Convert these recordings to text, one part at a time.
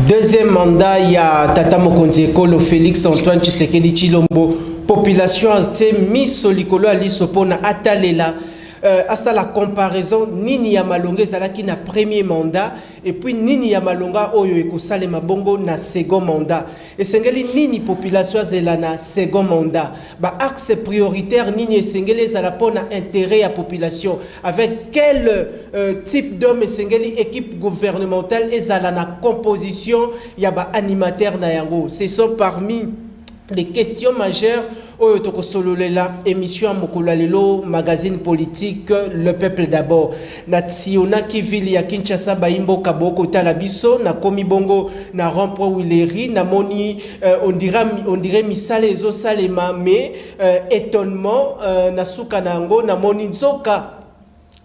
Deuxième mandat, il y a Tata Mokonzi Ekolo Félix Antoine Tshisekedi Tshilombo. Population a été mise sur l'écolo à l'Isopona Atalela. À ça la comparaison, Nini Yamalonga Zalaki na premier mandat et puis Nini Yamalonga Oyo Ekosale Mabongo na second mandat. Et Sengeli Nini population Zela na second mandat. Ba axe prioritaire Nini Sengeli Zalapona intérêt à population. Avec quel type d'homme Sengeli équipe gouvernementale et Zala na composition Yaba animateur na yango. Ce sont parmi les questions majeures au Tokosololela, émission à Mokolalelo, magazine politique, le peuple d'abord. Nationa Kivili ya Kinshasa Baimbo Kaboko Talabiso, na Komi Bongo, na Rampo Wileri, na Moni, on dirait Misale Ezo Salema, mais étonnement, na Soukanango, na Moni Nzoka.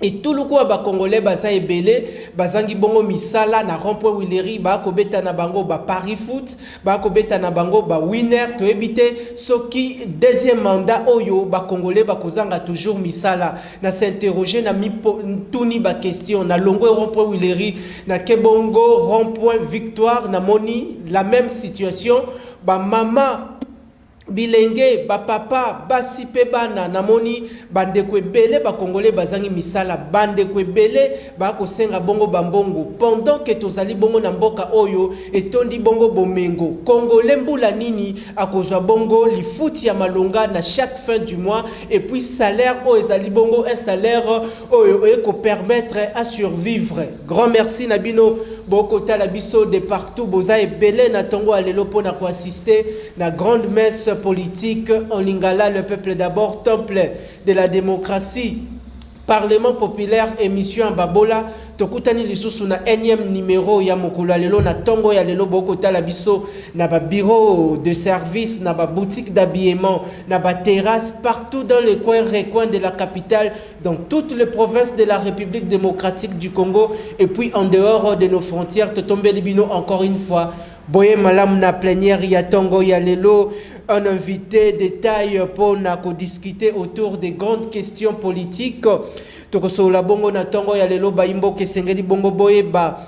Et tout le quoi ba congolais baza ebele bazangi bongo misala na rond-point Wileri ba ko beta na bango ba Paris Foot ba ko beta na bango ba winner to ebité soki deuxième mandat oyo ba congolais ba kozanga toujours misala na s'interroger na mi tuni ba question na longo rond-point Wileri na kebongo rond-point Victoire na moni la même situation ba mama bilenge ba papa basi pe bana namoni bande ko ebele ba congolais bazangi misala bande ko ebele ba ko senga bongo bambongo pendant que tozali bongo na mboka oyo etondi bongo bomengo congolais mbula nini akozwa bongo lifuti ya malonga na chaque fin du mois et puis salaire o ezali bongo un salaire oyo eko permettre à survivre. Grand merci Nabino Bokota la biso de partout boza ebele na tongo alelo pona ko assister na grande messe politique en Lingala, le peuple d'abord, temple de la démocratie, Parlement populaire, émission en Babola, Tokutani lisusu na énième numéro ya mokolo lelo na tongo ya lelo bokota la biso na ba bureau de service, na ba boutique d'habillement, na ba terrasse partout dans les recoins de la capitale, dans toutes les provinces de la République démocratique du Congo et puis en dehors de nos frontières. Totombe Libino encore une fois. Boye malam na plénière ya tongo ya lelo, un invité détail pour discuter autour des grandes questions politiques. Tokoso la bongo na tongo ya lelo ba imbo kesengeli bongo boye ba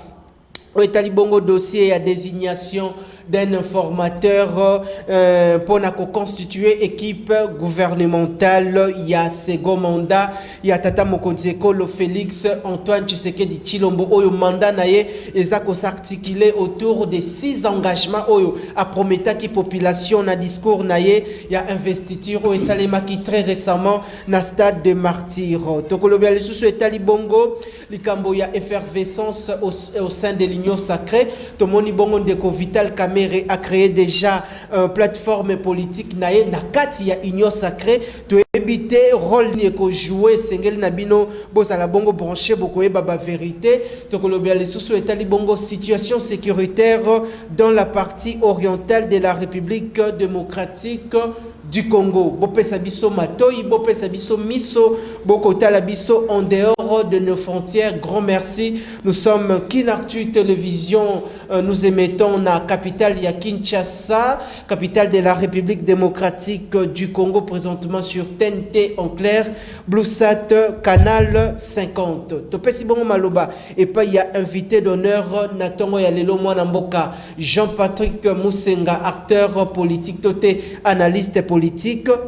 Oetali bongo dossier à désignation d'un informateur pour constituer équipe gouvernementale. Il y a second mandat, il y a Tata Mokonzi Ekolo Félix Antoine Tshisekedi Tshilombo oyo mandat naye ezako s'articuler autour de 6 engagements oyo a prometa ki population na discours naye il y a investiture au Salema qui très récemment na stade de martyr. Tokolobi alisusu etali bongo likambo ya effervescence au sein de l'Union sacrée. Tomoni bongo ndeko Vital Kamerhe a créé déjà une plateforme politique naye nakati ya Union sacrée to éviter rôle ni ko jouer sengel nabino bozala bongo branché boko baba vérité. Tokolobi alisusu etali bongo situation sécuritaire dans la partie orientale de la République démocratique du Congo. Bopesa biso matoi, bopesa biso miso, bokota la biso en dehors de nos frontières. Grand merci. Nous sommes Kinartu Télévision. Nous émettons na capitale ya Kinshasa, capitale de la République démocratique du Congo, présentement sur TNT en clair, Bluesat canal 50. Topesi bongo maloba et pas il y a invité d'honneur Natongo ya lelo mwana mboka Jean-Patrick Musenga, acteur politique toté analyste politique.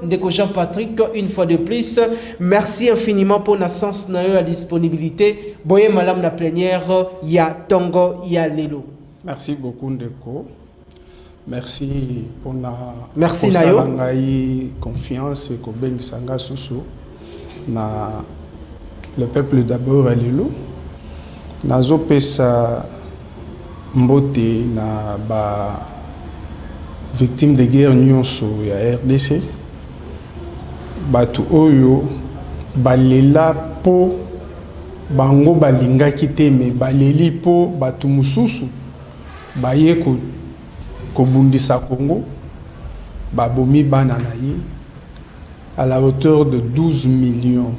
Ndeko Jean-Patrick, une fois de plus, merci infiniment pour la sens na la disponibilité. Boye malam la plénière, ya tongo ya lelo. Merci beaucoup Ndeko. Merci pour la merci nayo confiance et ben sanga susu na le peuple d'abord à lelo. Nazo pesa mbote na ba victime de guerre nyonso ya RDC batu oyo balela po bango balingaki te me baleli po batu mususu baye ko bundisa Congo babomi bana na ye à la hauteur de 12 millions.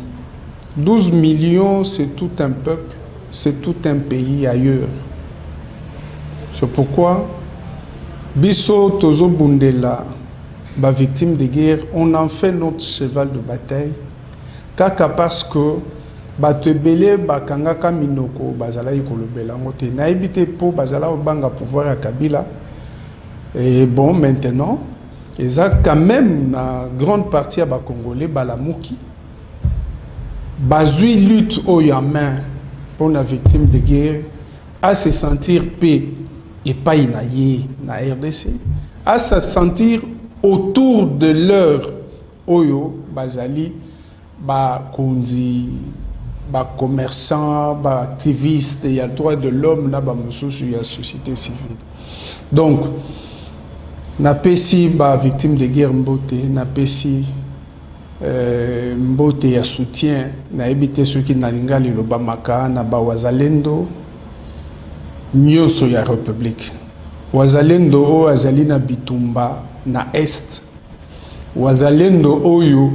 12 millions, c'est tout un peuple, c'est tout un pays ailleurs. C'est pourquoi Biso Tozo Bundela, ba victime de guerre, on en fait notre cheval de bataille. Kaka parce que bato ebele bakangaka minoko bazala ikolobela ngote na ebite po bazala obanga pouvoir ya Kabila. Et bon, maintenant, ils ont quand même la grande partie à Congolais balamuki bazui lutte au yamin pour la victime de guerre à se sentir paix et pas inaïe na RDC, à se sentir autour de leur oyo bazali ba konzi ba commerçant ba activiste il y a droit de l'homme là ba mususu ya société civile. Donc na pesi ba victime de guerre mbote na pesi mbote ya soutien na ebite ceux qui na lingali loba maka na ba wazalendo nyonso ya république wazalendo o azali na bitumba na est wazalendo oyo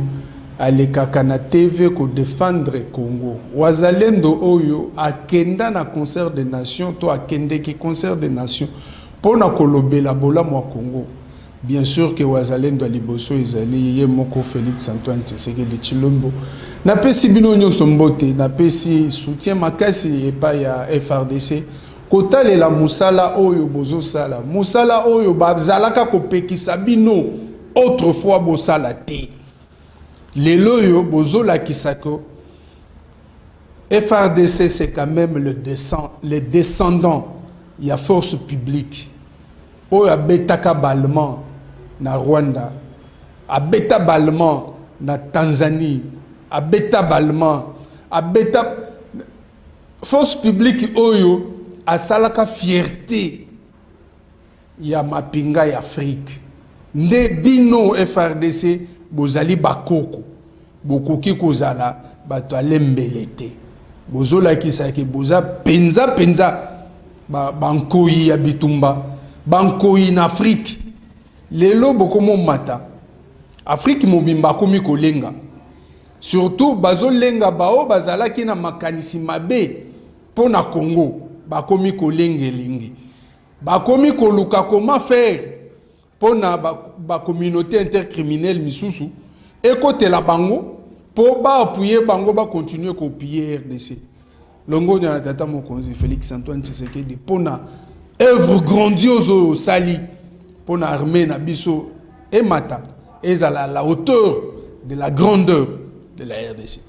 alekaka na TV ko défendre Congo wazalendo oyo akenda na concert des nations to akende ki concert des nations pona kolobela bola mwa Congo. Bien sûr que wazalendo aliboso ezali ye moko Félix Antoine Tshisekedi Tshilombo na pesi bino nyonso mbote na pesi soutien makasi epa ya FRDC kotale la musala oyo bozo sala musala oyo bazalaka kopekisa bino autrefois bosala te lelo yo bozo la kisako FRDC c'est quand même le descendant il y a force publique oyo abetaka ballement na Rwanda abeta ballement na Tanzanie abeta ballement abeta force publique oyo asalaka fierté ya mapinga ya Afrique nde bino FRDC bozali bakoko bokoki kozala bato alembelete bozola kisaki boza penza bankoyi ya bitumba bankoyi na Afrique lelo bokomo mata Afrique mobimba komi kolenga surtout bazolenga bao bazalaki na makanisi mabe pona Congo bakomi kolengelengi bakomi koluka comment faire pona ba communauté intercriminelle misusu ekotela bango po ba appuyer bango ba continuer ko piller RDC longo na tata mokonzi Félix Antoine Tshisekedi pona œuvre grandiose au sali pona armée na biso et mata ezala la hauteur de la grandeur de la RDC.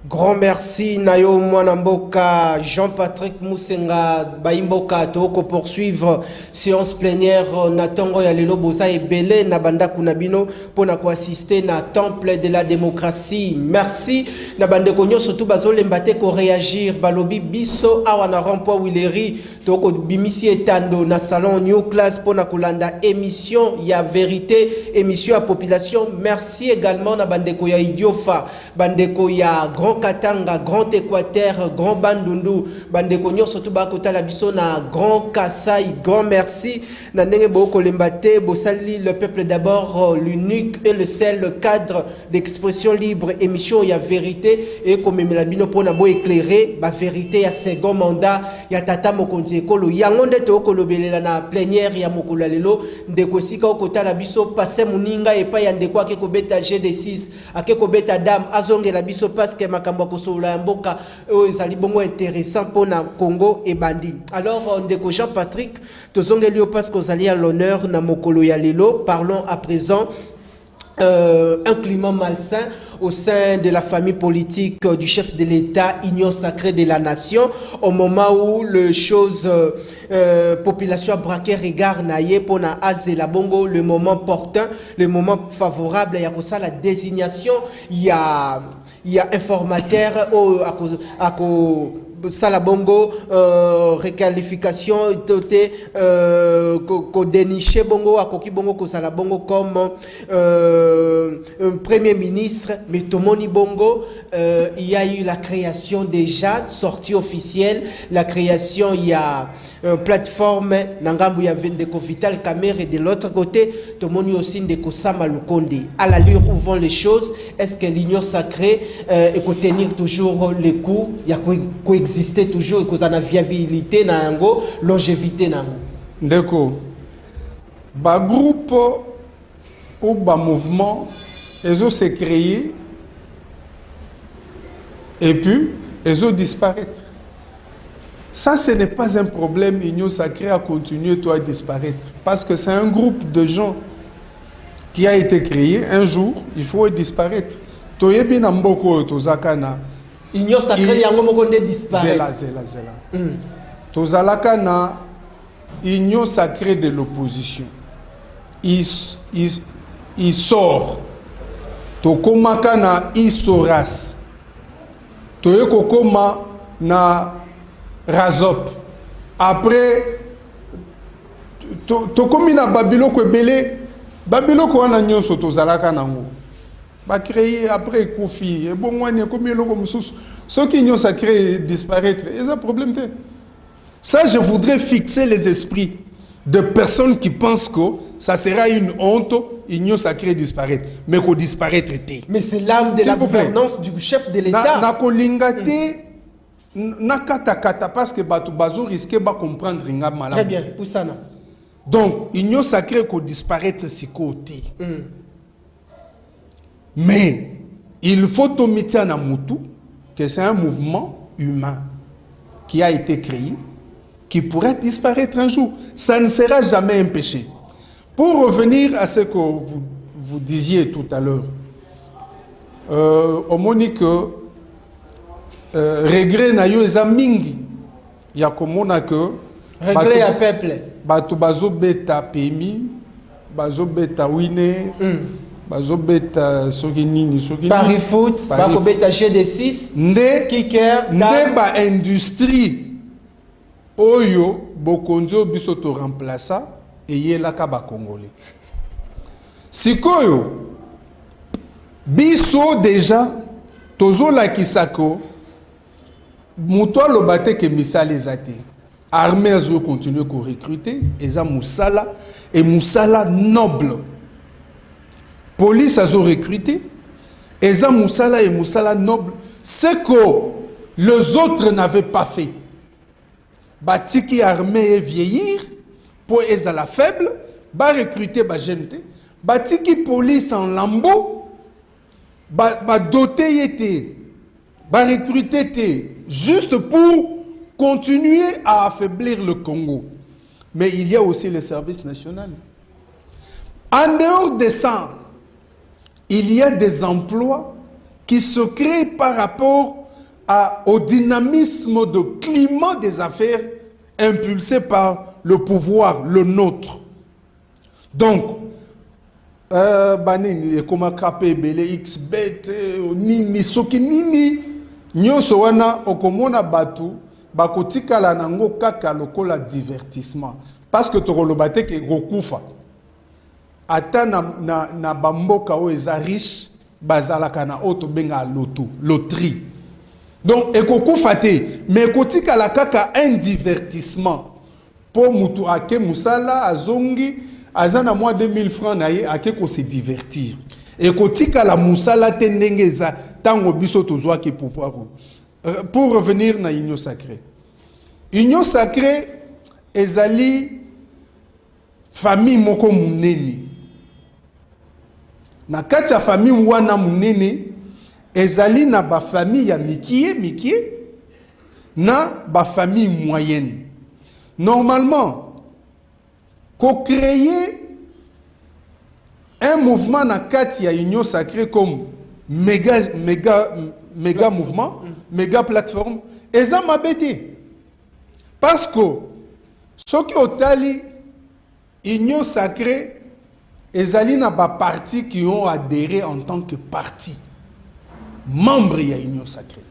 Grand merci Nayo Mwanamboka, Jean-Patrick Moussenga, Baimboka, Toko poursuivre séance plénière Natongo Yalelo Bosa et Belé Nabanda Kunabino pour assister na temple de la démocratie. Merci Nabande Konyo surtout Bazole Mbate ko réagir Balobi Biso Awana Rampo Wileri Toko Bimisi Etando na salon New Class pour Kolanda émission ya vérité émission à population. Merci également Nabande Koya Idiofa Bandeko ya Grand Katanga, Grand Équateur, Grand Bandundu, Bandeko surtout bakota la biso na Grand Kassai, grand merci. Na ndenge boko lembate, bosali le peuple d'abord, l'unique et le seul le cadre d'expression libre, émission ya vérité et comme la bino pona bo éclairer, ba vérité ya second mandat, ya tata mokonzi ekolo, yangonde to kolobelela na plénière ya mokolo lelo, ndeko sika okota la biso passé muninga et pa ya ndeko akeko beta GD6, akeko beta dame azonge la biso parce que makambo kosola mboka ezali bongo intéressant pour na Congo et bandi. Alors ndeko Jean-Patrick tozongeli parce que à l'honneur na mokolo ya lelo, parlons à présent un climat malsain au sein de la famille politique du chef de l'État, union sacrée de la nation, au moment où le chose population a braqué regard naïe pour na azela bongo, le moment portant, le moment favorable, il y a la désignation, il y a informateur à Salabongo, requalification, ko déniché bongo, à koki bongo, ko salabongo comme premier ministre, mais Tomoni bongo, il y a eu la création déjà, sortie officielle, la création, il y a plateforme, Nangambu ya Vendeko Vital Kamer et de l'autre côté, Tomoni aussi Ndeko Sama Lukonde. À l'allure où vont les choses, est-ce que l'union sacrée et qu'on tenir toujours les coups, il y a coexister toujours et qu'on a viabilité, nango, longévité nango. Ndeko, ba groupe ou ba mouvement, ils ont se créé et puis Elles ont disparaître. Ça, ce n'est pas un problème. Union sacrée a continué à disparaître. Parce que c'est un groupe de gens qui a été créé. Un jour, il faut disparaître. Toyebi na mboko tozakana. Union sacrée yango moko nde disparaître. Zela. Tozalakana union sacrée de l'opposition. Il sort. Tokomakana isoras. Toyekokoma na Razop. Après, tokomi na Babiloko ebele, Babiloko wana nyonso tozalaka nango. Ba créé après Kofi, et bon moi ne komi loko mususu. Ceux qui nyonso a créé disparaître, c'est un problème. Ça, je voudrais fixer les esprits de personnes qui pensent que ça sera une honte, union sacrée disparaître, mais qu'on disparaître était. Mais c'est l'âme de la gouvernance du chef de l'État. Na kolingate. Nakata parce que batu bazo risquer ba comprendre ringa malam. Très bien, Poussana. Donc, union sacrée qu'on disparaître si côté. Mais il faut omettre na mutu que c'est un mouvement humain qui a été créé, qui pourrait disparaître un jour. Ça ne sera jamais un péché. Pour revenir à ce que vous disiez tout à l'heure, au monique regret na yo eza mingi ya komona que regret ya peuple bato bazobeta pemi bazobeta wine bazobeta soki nini Paris foot bakobeta GD6 nde kicker nde ba industrie oyo bokonzo biso to remplaça eyelaka ba congolais sikoyo biso déjà tozola kisako Moutoua le bate que misala les athées. Armée a continué à recruter. Eza Moussala et Moussala noble. Police a recruté. Eza Moussala et Moussala noble. Ce que les autres n'avaient pas fait. Batiki armée et vieillir. Pour Eza la faible. Ba recruter ba gente. Batiki police en lambeau. Ba doté yete. Ba recruter juste pour continuer à affaiblir le Congo. Mais il y a aussi le service national. En dehors de ça, il y a des emplois qui se créent par rapport au dynamisme de climat des affaires impulsé par le pouvoir, le nôtre. Donc, banini comme KPBL, XBET, nini, soki nini, nyonso wana okomona batu bakotika la nango kaka lokola divertissement parce que tokolobate ke rokufa ata na bamboka o eza riche bazalaka na auto benga loterie donc ekokufa te mais kotika la kaka un divertissement pour mutu ake musala azongi azana moins 2000 francs na ye ake ko se divertir ekotika la musala te ndenge eza tango biso tozwa ki pouvoir. Pour revenir na union sacrée. Union sacrée ezali famille moko munene. Na kati ya famille wana munene ezali na ba famille ya mikie na ba famille moyenne. Normalement, ko créer un mouvement na kati ya union sacrée comme méga mouvement, méga plateforme, et ça m'a bêté. Parce que ceux qui ont tali union sacrée, ils allaient dans des partis qui ont adhéré en tant que parti, membres de l'union sacrée.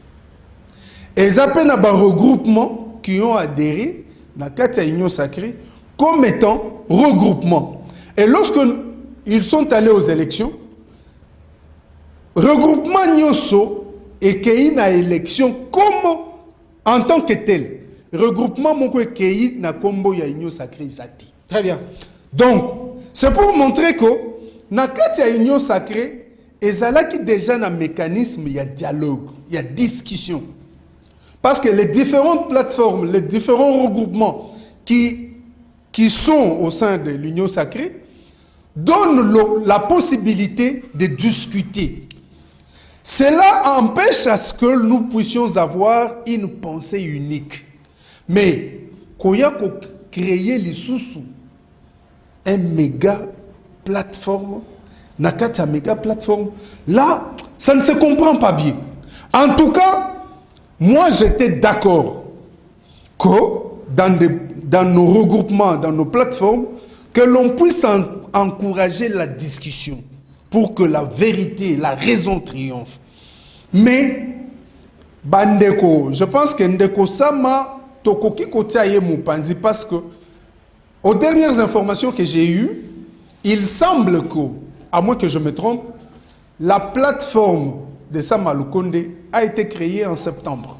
Ils appellent des regroupements qui ont adhéré dans l'union sacrée comme étant regroupement. Et lorsque ils sont allés aux élections, regroupement Nyoso et Kei na élection comme en tant que tel. Regroupement Moko et Kei na combo ya union sacrée Zati. Très bien. Donc, c'est pour montrer que na kati ya union sacrée, ezalaki déjà na mécanisme, il y a dialogue, il y a discussion. Parce que les différentes plateformes, les différents regroupements qui sont au sein de l'union sacrée donnent la possibilité de discuter. Cela empêche à ce que nous puissions avoir une pensée unique. Mais, quand il y a créé les sous un méga plateforme, Nakata méga plateforme, là, ça ne se comprend pas bien. En tout cas, moi j'étais d'accord que dans nos regroupements, dans nos plateformes, que l'on puisse encourager la discussion pour que la vérité, la raison triomphe. Mais, Bandeko, je pense que Ndeko Sama, Tokoki Kotiaye Moupanzi, parce que, aux dernières informations que j'ai eues, il semble que, à moins que je me trompe, la plateforme de Sama Lukonde a été créée en septembre,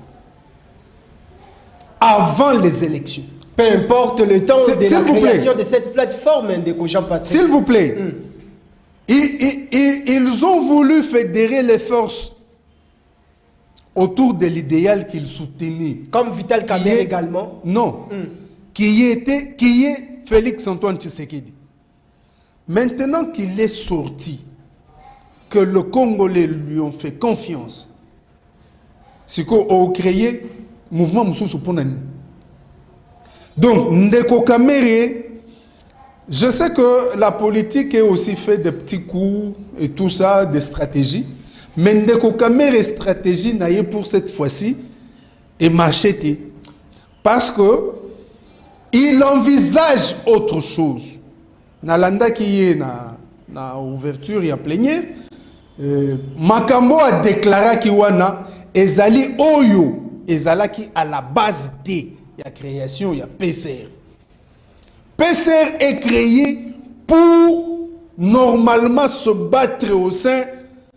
avant les élections. Peu importe le temps de la création plaît. de cette plateforme, Ndeko Jean-Patrick. S'il vous plaît, ils ont voulu fédérer les forces autour de l'idéal qu'ils soutenaient. Comme Vital Kamerhe également. Non. Qui est Félix Antoine Tshisekedi. Maintenant qu'il est sorti, que le Congolais lui ont fait confiance, c'est qu'on a créé le mouvement Moussoussou Ponani. Donc, Ndeko Kamerhe, je sais que la politique est aussi fait de petits coups et tout ça, des stratégies. Mais Ndeko Kamerhe stratégie n'a eu pour cette fois-ci et marché. Parce que il envisage autre chose. Nalanda qui est na ouverture et en plénière, Makambo a déclaré qu'il wana ezali oyo ezalaki à la base de la création, il y a PCR. PCR est créé pour normalement se battre au sein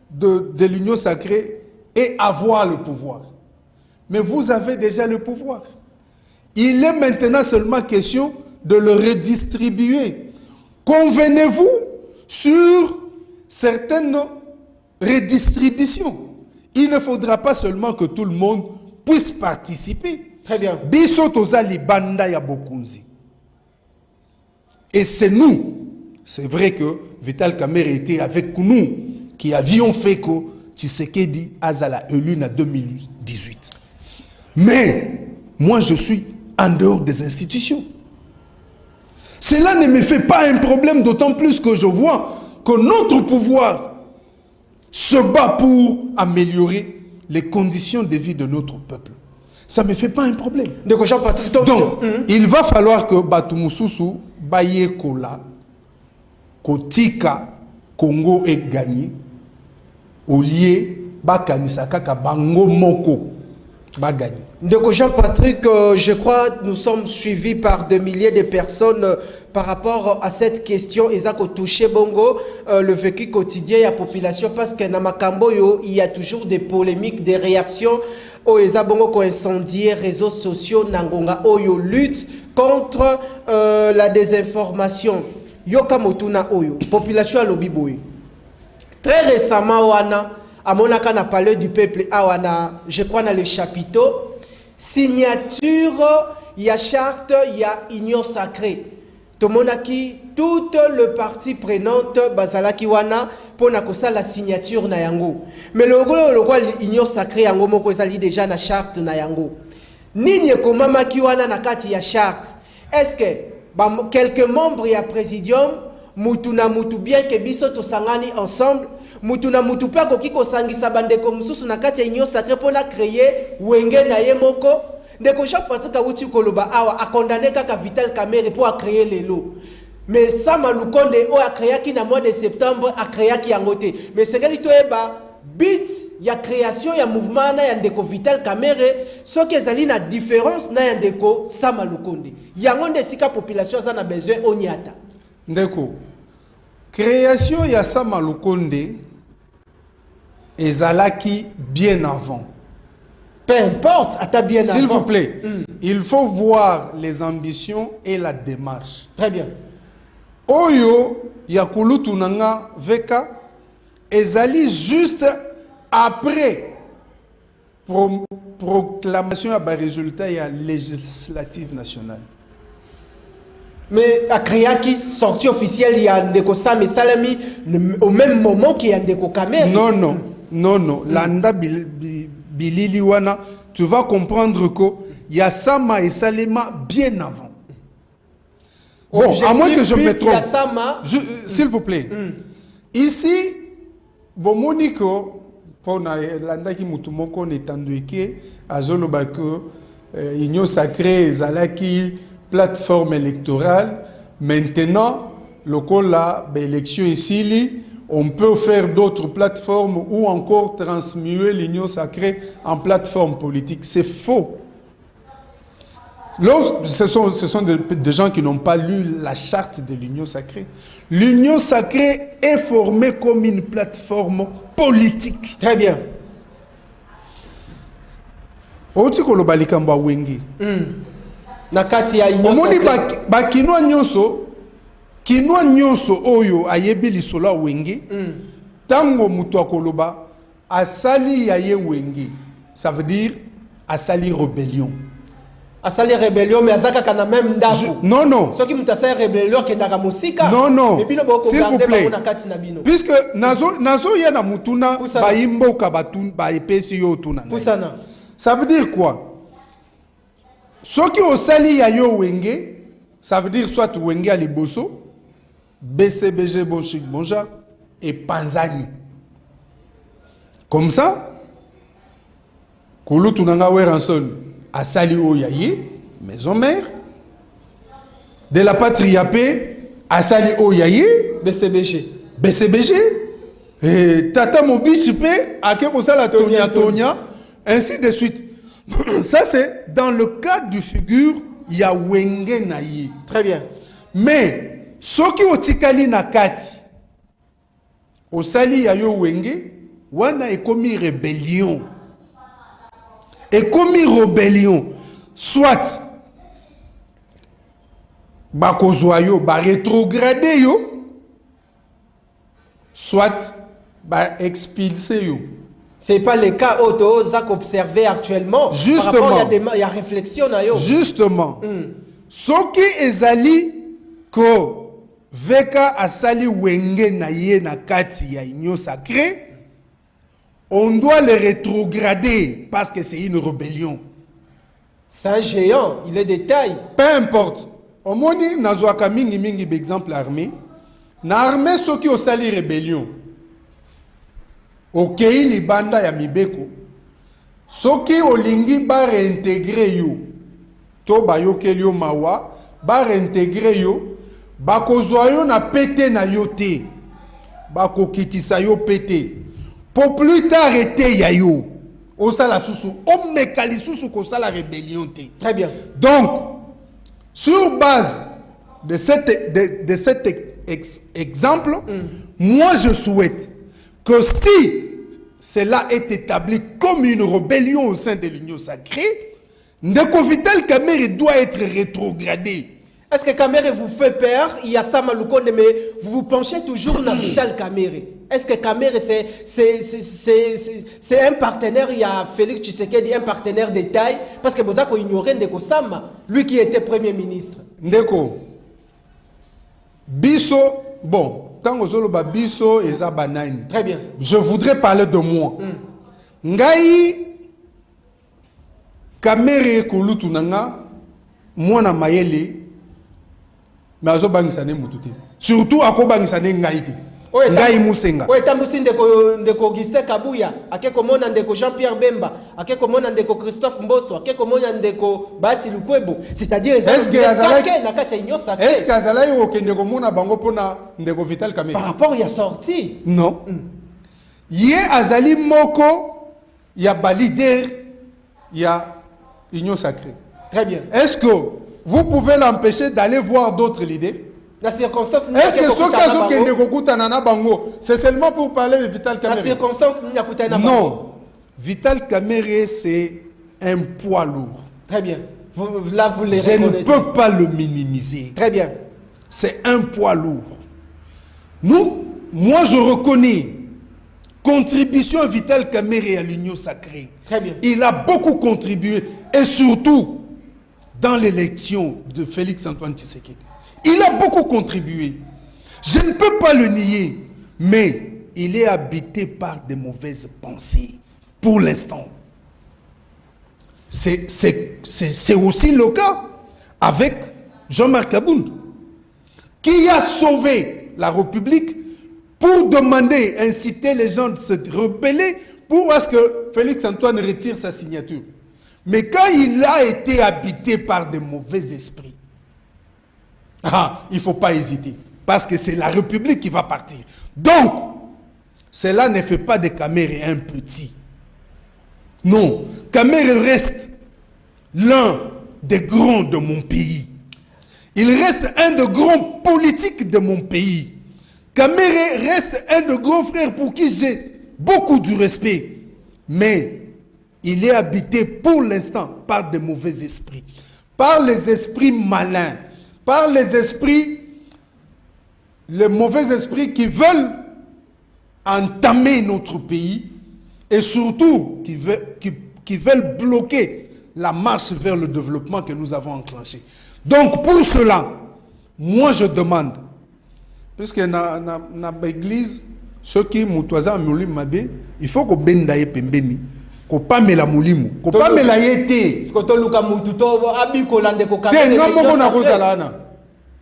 de l'union sacrée et avoir le pouvoir. Mais vous avez déjà le pouvoir. Il est maintenant seulement question de le redistribuer. Convenez-vous sur certaines redistributions. Il ne faudra pas seulement que tout le monde puisse participer. Très bien. Bisotoza libanda ya bokunzi. Et c'est nous. C'est vrai que Vital Kamerhe était avec nous qui avions fait que Tshisekedi Azala élu en 2018. Mais moi je suis en dehors des institutions. Cela ne me fait pas un problème, d'autant plus que je vois que notre pouvoir se bat pour améliorer les conditions de vie de notre peuple. Ça ne me fait pas un problème. Donc, il va falloir que Batumususu, Baye Kola, Kotika, Congo ait gagné, au lieu Bakanisaka Bango Moko va gagner. Donc Jean-Patrick, je crois que nous sommes suivis par des milliers de personnes par rapport à cette question. Ils ont touché Bongo, le vécu quotidien de la population, parce que dans Makambo, il y a toujours des polémiques, des réactions. Ils ont incendié les réseaux sociaux, Nangonga, Oyo lutte contre la désinformation. Yoka Motuna Oyo, population à l'Obiboui. Très récemment, Wana, à mon avis, on a parlé du peuple, je crois, dans le chapiteau. Signature, il y a charte, il y a union sacrée. Tout le monde a qui, toute le partie prenante, Bazalaki Wana, pour la signature na yango. Mais le roi l'union sacrée, yango moko ezali déjà na charte na yango. Nini komama ki wana na kati ya charte. Est-ce que quelques membres ya présidium, mutu na mutu bien que biso to sangani ensemble, mutu na mutu pa koki ko sangisa bandeko mususu na kati ya union sacrée pour na créer wenge na ye moko. Ndeko Jean-Patrick Awuti Koloba awa a condamné kaka Vital Kamerhe pour créer les lots. Mais Sama Lukonde a créé qui na mois de septembre a créé qui angoté. Mais c'est que toeba bit ya création ya mouvement na ya ndeko Vital Kamerhe, ce qui est na différence na ya ndeko Sama Lukonde. Yangonde sika population ça na besoin onyata. Ndeko création ya Sama Lukonde ezalaki bien avant. Peu importe, à bien avant. S'il vous plaît, il faut voir les ambitions et la démarche. Très bien. Oyo yakulutu nanga veka ezali juste après proclamation à bas résultat et à législative nationale. Mais à créer qui sortie officielle il y a Ndeko Sam et Salami au même moment qu'il y a Ndeko Kamerhe. Non, non. Non, non. Landa bilili wana, tu vas comprendre que Yassama et Salema bien avant. Bon, à moins que je me trompe. S'il vous plaît. Ici, bon, Monico, pour Landa qui moutumoko netandueke, azolo bako, Union sacrée, Zalaki, plateforme électorale. Maintenant, le la élection ici, on peut faire d'autres plateformes ou encore transmuer l'union sacrée en plateforme politique. C'est faux. Ce sont des gens qui n'ont pas lu la charte de l'union sacrée. L'union sacrée est formée comme une plateforme politique. Très bien. Oti kolobali kamba wengi. Nakati ya union sacrée. sacrée. Kinwa nyonso oyo ayebi lisola wenge. Tango mutu akoloba asali ya ye wenge. Ça veut dire asali rébellion. Asali rébellion mais azaka kana même ndako. Non non. Soki mutu asali rébellion kendaka musika. Non non. S'il vous plaît. Nakati na bino. Puisque nazo ya na mutuna ba imboka batun ba epesi yo tuna. Pusana. Ça veut dire quoi? Soki osali ya yo wenge, ça veut dire soit wenge à liboso, BCBG bon chic bon Jacques et Panzani. Comme ça, Kouloutou Nanga Weranson a sali Oyaye, maison mère, de la patrie a sali Oyaye, BCBG, et Tata Mobichipe, a Kekosala Tonia, ainsi de suite. Ça c'est dans le cas du figure, il y a Wenge Naye. Très bien. Mais, soki otikali na kati osali ya yo wenge wana ekomi rébellion soit bakozwa yo ba rétrograde yo soit ba expulser yo. C'est pas le cas auto ça qu'observer actuellement. Justement. Par rapport il y a réflexion na yo. Justement. Soki ezali ko Veka asali wenge na ye na kati ya union sacrée, on doit le rétrograder parce que c'est une rébellion. C'est un géant, il est de taille. Peu importe. Au moni nazwaka mingi exemple armée. Na armée soki osali rébellion. Okei ni banda ya mibeko. Soki olingi ba réintégrer yo. To ba yokeli yo mawa, ba réintégrer yo. Bakozwa yo na pété na yo te. Bakokitisa yo pété. Pour plus tard été ya yo. Osala susu. O mekali susu ko sala rébellion te. Très bien. Donc, sur base de cet exemple, moi je souhaite que si cela est établi comme une rébellion au sein de l'Union sacrée, Ndeko Vital Kamerhe doit être rétrogradé. Est-ce que Kamerhe vous fait peur? Il y a ça Malukonde, mais vous vous penchez toujours dans Vital Kamerhe. Est-ce que Kamerhe c'est un partenaire? Il y a Félix Tshisekedi, un partenaire de taille, parce que vous avez ignoré Ndeko Sama, lui qui était premier ministre. Ndeko, Biso, bon, quand vous avez Biso et Zabanani. Très bien. Je voudrais parler de moi. Ngai Kamerhe Kouloutou Nanga, moi na mayele. Mais azo bangisane mututi. Surtout ako bangisane ngaiti. Ngai musenga. Oye tambusi ndeko Augustin Kabuya, ake komona ndeko Jean-Pierre Bemba, ake komona ndeko Christophe Mboso, ake komona ndeko Bati Lukwebo. C'est-à-dire est-ce que azalaki na kati ya sacrée? Est-ce que azalaki okende komona bango pona ndeko Vital Kamerhe? Par rapport il y a sorti. Non. Ye azali moko ya ba leader ya Union sacrée. Très bien. Est-ce que vous pouvez l'empêcher d'aller voir d'autres leaders? La circonstance. Est-ce que ce cas de Kokuta Nana Bango, c'est seulement pour parler de Vital Kamerhe? La circonstance non. Vital Kamerhe, c'est un poids lourd. Très bien. Là, vous les je reconnaissez. Ne peux pas le minimiser. Très bien. C'est un poids lourd. Moi, je reconnais contribution Vital Kamerhe à l'Union sacrée. Très bien. Il a beaucoup contribué, et surtout dans l'élection de Félix Antoine Tshisekedi. Il a beaucoup contribué. Je ne peux pas le nier, mais il est habité par de mauvaises pensées. Pour l'instant. C'est aussi le cas avec Jean-Marc Abound, qui a sauvé la République pour demander, inciter les gens de se rebeller pour ce que Félix-Antoine retire sa signature. Mais quand il a été habité par de mauvais esprits, il ne faut pas hésiter, parce que c'est la République qui va partir. Donc, cela ne fait pas de Kamere un petit. Non, Kamere reste l'un des grands de mon pays. Il reste un des grands politiques de mon pays. Kamere reste un des grands frères pour qui j'ai beaucoup de respect. Mais il est habité pour l'instant par de mauvais esprits. Par les esprits malins. Par les mauvais esprits qui veulent entamer notre pays et surtout qui veulent bloquer la marche vers le développement que nous avons enclenché. Donc pour cela, moi je demande, puisque dans l'église, ceux qui moutouazan moulim mabe, il faut qu'on bendaye pembeni, qu'on pas mela moulimu, qu'on pas mela yete. Ce que tu luka mutu to abi kolande ko kamera. Te ngamo na kozala na.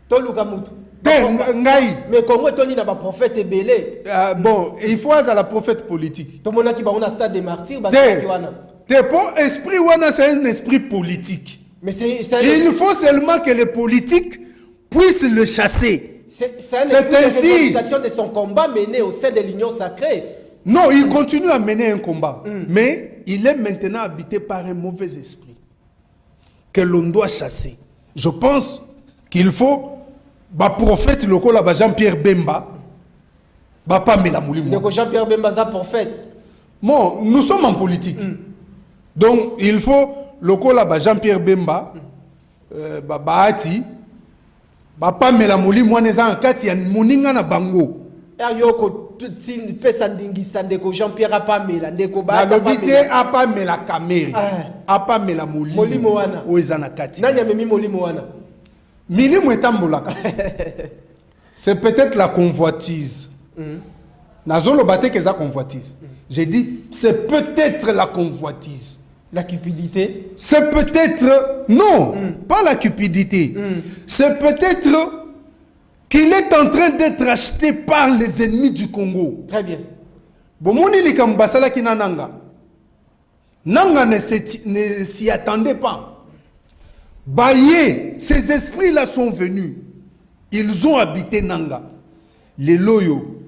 To luka mutu. Te ngai. Mais Congo toni na ba prophète belé. Bon, il faut à la prophète politique. To mona ki ba on a stade des martyrs ba ki wana. Te pour esprit wana c'est un esprit politique. Mais il faut seulement que les politiques puissent le chasser. C'est un esprit de de son combat mené au sein de l'union sacrée. Non, il continue à mener un combat. Mais il est maintenant habité par un mauvais esprit que l'on doit chasser. Je pense qu'il faut prophète local là Jean-Pierre Bemba pas Melamouli. Jean-Pierre Bemba est prophète. Bon, nous sommes en politique. Donc il faut local là Jean-Pierre Bemba Baati pas Melamouli moi neza en kati ya moninga na bango. Yoko pesa ndingisa ndeko Jean-Pierre apamela ndeko ba apamela Kamere apamela molimo wana oezana kati nanya memi molimo wana milimo etambolaka. C'est peut-être la convoitise. Nazolo bate que ça convoitise. J'ai dit c'est peut-être la convoitise. La cupidité. C'est peut-être non, pas la cupidité. C'est peut-être qu'il est en train d'être acheté par les ennemis du Congo. Très bien. Bomoni likambasala ki Nanga. Nanga ne s'y attendait pas. Baye, ces esprits-là sont venus. Ils ont habité Nanga. Les loyaux,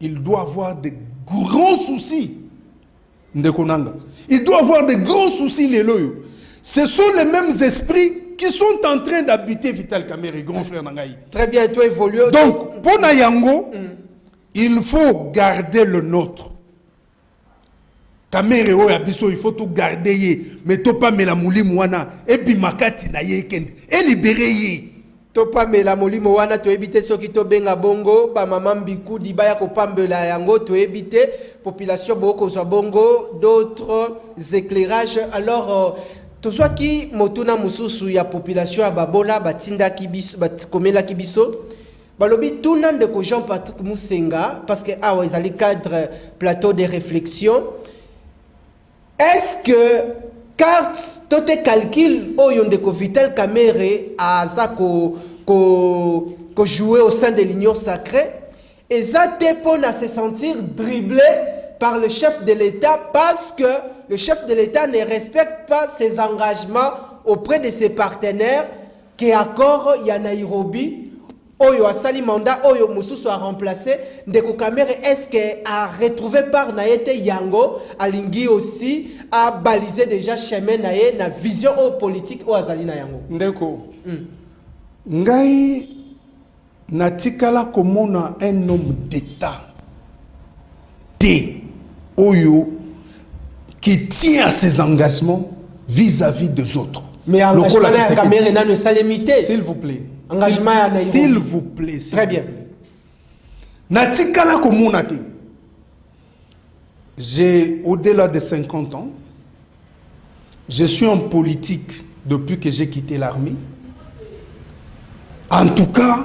il doit avoir de grands soucis. Ndeko Nanga. Il doit avoir de grands soucis, les loyaux. Ce sont les mêmes esprits qui sont en train d'habiter Vital Kamere, grand frère Nangaï. Très bien, toi évolué. Donc, pour Nayango, il faut garder le nôtre. Kamere o yabiso, il faut tout garder. Mais topa melamouli mouana, et puis makati na ye kende, et libérer ye. Topa melamouli mouana, tu éviter ceux qui te benga bongo, ba maman bikou, dibaya ko pambela yango, tu éviter population boko so bongo, d'autres éclairages. Alors, tout soit qui motuna mususu ya population à babola batinda kibiso komela kibiso balobi tunan de ko Jean-Patrick Musenga parce que ah ouais ils allaient cadre plateau de réflexion. Est-ce que carte tout est calcul oyo de ko Vital Kamere a za ko jouer au sein de l'union sacrée et ça te pour se sentir dribblé par le chef de l'État parce que le chef de l'État ne respecte pas ses engagements auprès de ses partenaires qui accord ya Nairobi oyo asali mandat oyo mususu a remplacé ndeko Kamere est-ce que a retrouvé par naete yango alingi aussi a balisé déjà chemin nae na vision politique o azali na yango ndeko ngai natikala komona un homme d'État oyo qui tient à ses engagements vis-à-vis des autres. Mais engagement à Kamere n'a ne salémité. S'il vous plaît. Engagement à Nairobi. S'il vous plaît. Très bien. Natikala komonate. J'ai au-delà de 50 ans. Je suis en politique depuis que j'ai quitté l'armée. En tout cas,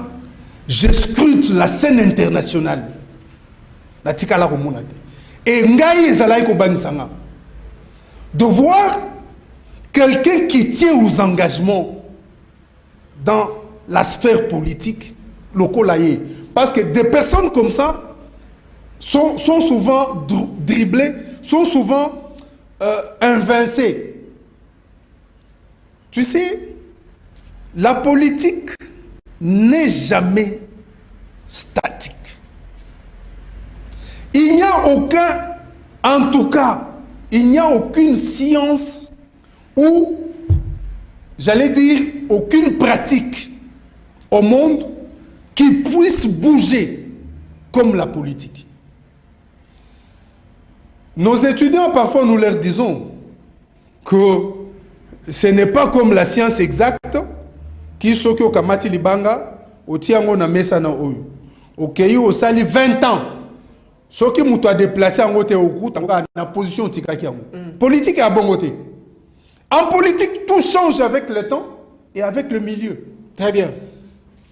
je scrute la scène internationale. natikala komona te. Et ngai ezalaki kobanisanga de voir quelqu'un qui tient aux engagements dans la sphère politique locale. Parce que des personnes comme ça sont souvent dribblées, sont souvent invincées. Tu sais, la politique n'est jamais statique. Il n'y a aucun, en tout cas, il n'y a aucune science ou, j'allais dire, aucune pratique au monde qui puisse bouger comme la politique. Nos étudiants, parfois, nous leur disons que ce n'est pas comme la science exacte qui soki au kamati libanga au tiango na mesa na oyo ok au sali 20 ans soki muto a déplacé en côté au groupe na position tikaki yango politique a bon côté. En politique tout change avec le temps et avec le milieu. Très bien.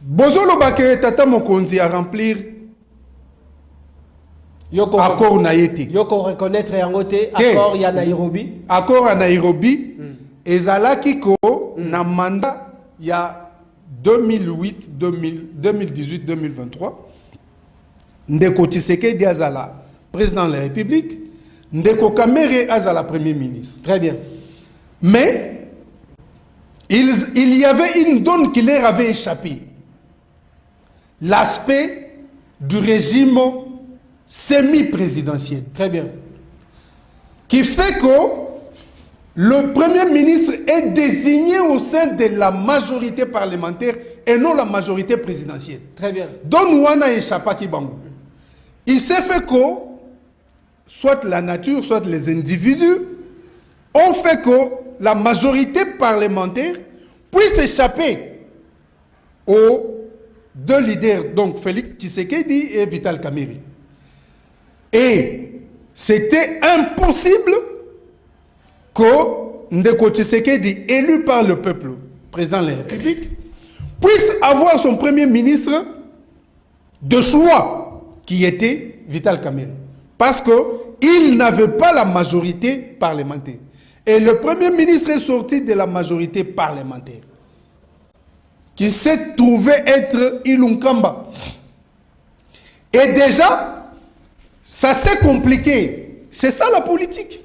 Bozolo Bakere Tata Mokonzi a remplir accord na yete. Yoko reconnaître yango te accord ya Nairobi. Accord à Nairobi ezalaki ko na mandat il y a 2008, 2018, 2023, Ndeko Tshisekedi Azala, président de la République, Ndeko Kamere Azala, premier ministre. Très bien. Mais il y avait une donne qui leur avait échappé. L'aspect du régime semi-présidentiel. Très bien. Qui fait que le Premier ministre est désigné au sein de la majorité parlementaire et non la majorité présidentielle. Très bien. Don Wana et Chapaki Bango. Il s'est fait que soit la nature, soit les individus ont fait que la majorité parlementaire puisse échapper aux deux leaders, donc Félix Tshisekedi et Vital Kamerhe. Et c'était impossible que Ndeko Tshisekedi, élu par le peuple, président de la République, puisse avoir son premier ministre de choix, qui était Vital Kamerhe. Parce qu'il n'avait pas la majorité parlementaire. Et le premier ministre est sorti de la majorité parlementaire, qui s'est trouvé être Ilunkamba. Et déjà, ça s'est compliqué. C'est ça la politique.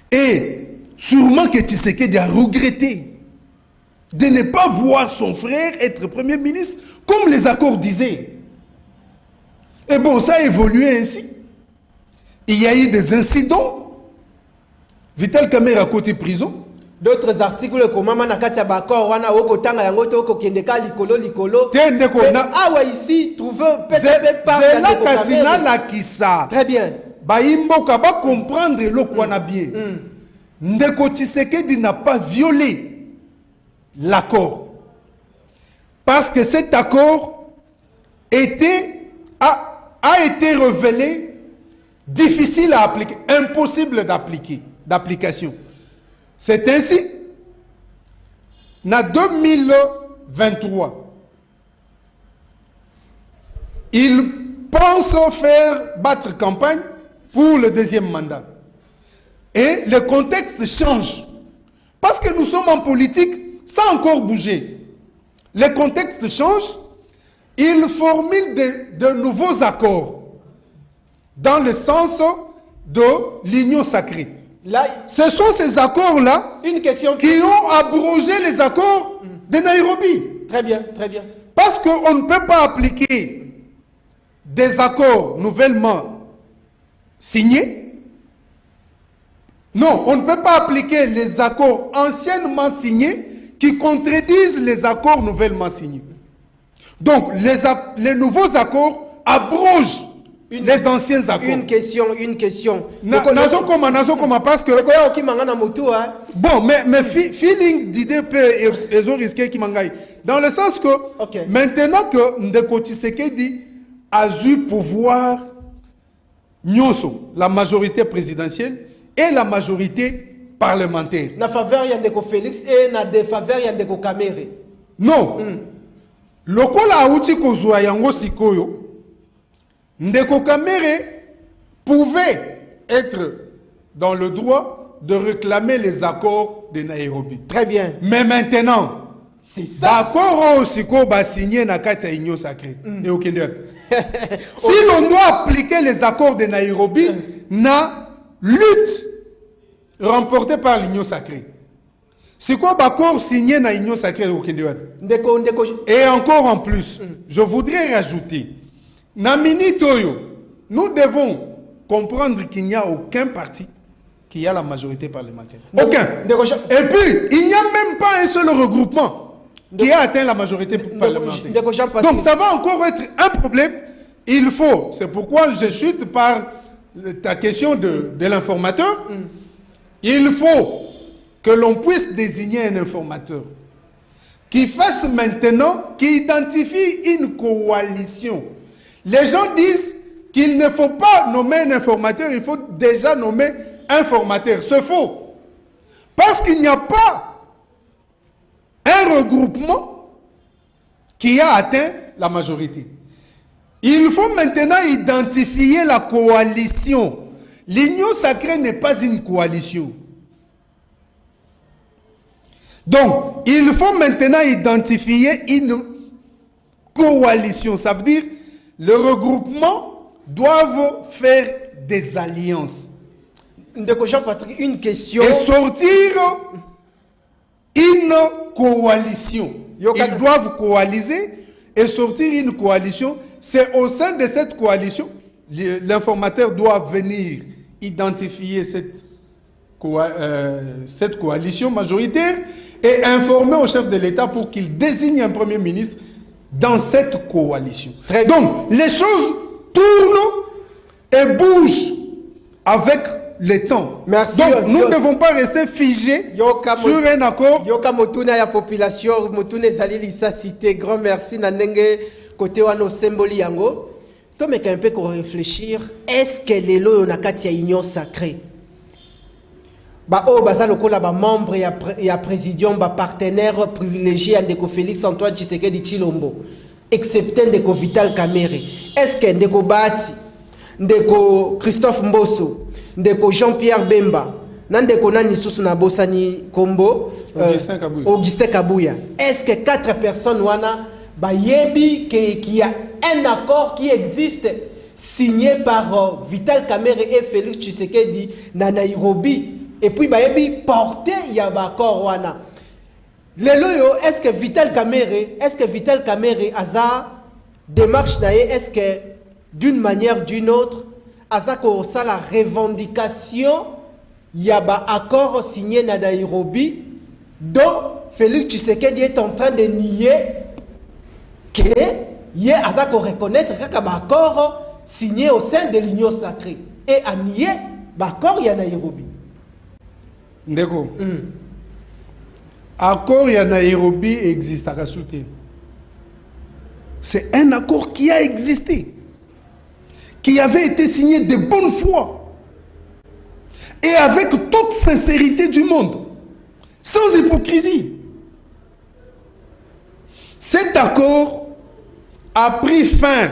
Et sûrement que Tshisekedi a regretté de ne pas voir son frère être premier ministre, comme les accords disaient. Et bon, ça a évolué ainsi. Il y a eu des incidents. Vital Kamerhe a côté prison. D'autres articles comme Mama Nakatia Bakor, Wana Oko Tanga Yangoto, Oko Kendeka, Likolo. Ah ouais, ici, trouver peut-être pas. C'est là Kasina la Kissa. Très bien. Baimbo Kaba comprendre le Kwanabie. Ndeko Tshisekedi n'a pas violé l'accord. Parce que cet accord a été révélé difficile à appliquer, impossible d'application. C'est ainsi, en 2023, il pense faire battre campagne pour le deuxième mandat. Et le contexte change. Parce que nous sommes en politique sans encore bouger. Le contexte change. Il formule de nouveaux accords dans le sens de l'union sacrée. Là, ce sont ces accords-là qui ont abrogé les accords de Nairobi. Très bien, très bien. Parce qu'on ne peut pas appliquer des accords nouvellement signés. Non, on ne peut pas appliquer les accords anciennement signés qui contredisent les accords nouvellement signés. Donc, les nouveaux accords abrogent les anciens accords. Une question. Parce que... Bon, mais feeling d'idée peut risquer qui mangaille. Dans le sens que, maintenant que Ndeko Tshisekedi a eu pouvoir, Nyonso, la majorité présidentielle et la majorité parlementaire. Na faveur Yandeko Félix et na défaveur Yandeko Kamerhe. Non. Lokola auti kozwa yango sikoyo, Ndeko Kamere pouvait être dans le droit de réclamer les accords de Nairobi. Très bien. Mais maintenant, C'est ça. D'accord, Siko va signer na kati ya Union sacrée. Et au Kenya. Si l'on doit appliquer les accords de Nairobi, na lutte remportée par l'Union sacrée. C'est quoi l'accord signé na Union sacrée au Kenya? Et encore en plus, je voudrais rajouter, na Minitoyo, nous devons comprendre qu'il n'y a aucun parti qui a la majorité parlementaire. Aucun. Et puis, il n'y a même pas un seul regroupement qui a atteint la majorité parlementaire. Donc ça va encore être un problème. Il faut, c'est pourquoi je chute par ta question de l'informateur. Il faut que l'on puisse désigner un informateur qui fasse maintenant, qui identifie une coalition. Les gens disent qu'il ne faut pas nommer un informateur, il faut déjà nommer un formateur. C'est faux. Parce qu'il n'y a pas un regroupement qui a atteint la majorité. Il faut maintenant identifier la coalition. L'Union sacrée n'est pas une coalition. Donc, il faut maintenant identifier une coalition. Ça veut dire le regroupement doivent faire des alliances. Jean-Patrick, une question. Et sortir une coalition. Ils doivent coaliser et sortir une coalition. C'est au sein de cette coalition, l'informateur doit venir identifier cette coalition majoritaire et informer au chef de l'État pour qu'il désigne un premier ministre dans cette coalition. Donc, les choses tournent et bougent avec le temps. Merci. Donc, nous ne devons pas rester figés sur un accord. Yoka motuna ya population, motuna ezali lisa cité. Grand merci na ndenge côté wano symboli yango. To meka un peu ko réfléchir, est-ce que lelo na kati ya union sacrée? Ba o baza lokola ba membre ya présidium ba partenaire privilégié ndeko Félix Antoine Tshisekedi Tshilombo, excepté ndeko Vital Kamerhe. Est-ce que ndeko Bati, ndeko Christophe Mbosso, ndeko Jean-Pierre Bemba, ndeko nani susu na bosani kombo Augustin Kabouya. Est-ce que 4 personnes wana ba yebi qu'il y a un accord qui existe signé par Vital Kamerhe et Félix Tshisekedi na Nairobi et puis ba yebi porté ya ba accord wana. Lelo yo, est-ce que Vital Kamerhe aza démarche naie, est-ce que d'une manière ou d'une autre azako ça la revendication yaba accord signé na Nairobi dont Félix Tshisekedi est en train de nier que yé azako reconnaître kaka ba accord signé au sein de l'Union sacrée et à nier ba accord ya Nairobi. Ndeko. Accord ya Nairobi existe à soutenir. C'est un accord qui a existé, qui avait été signé de bonne foi et avec toute sincérité du monde, sans hypocrisie. Cet accord a pris fin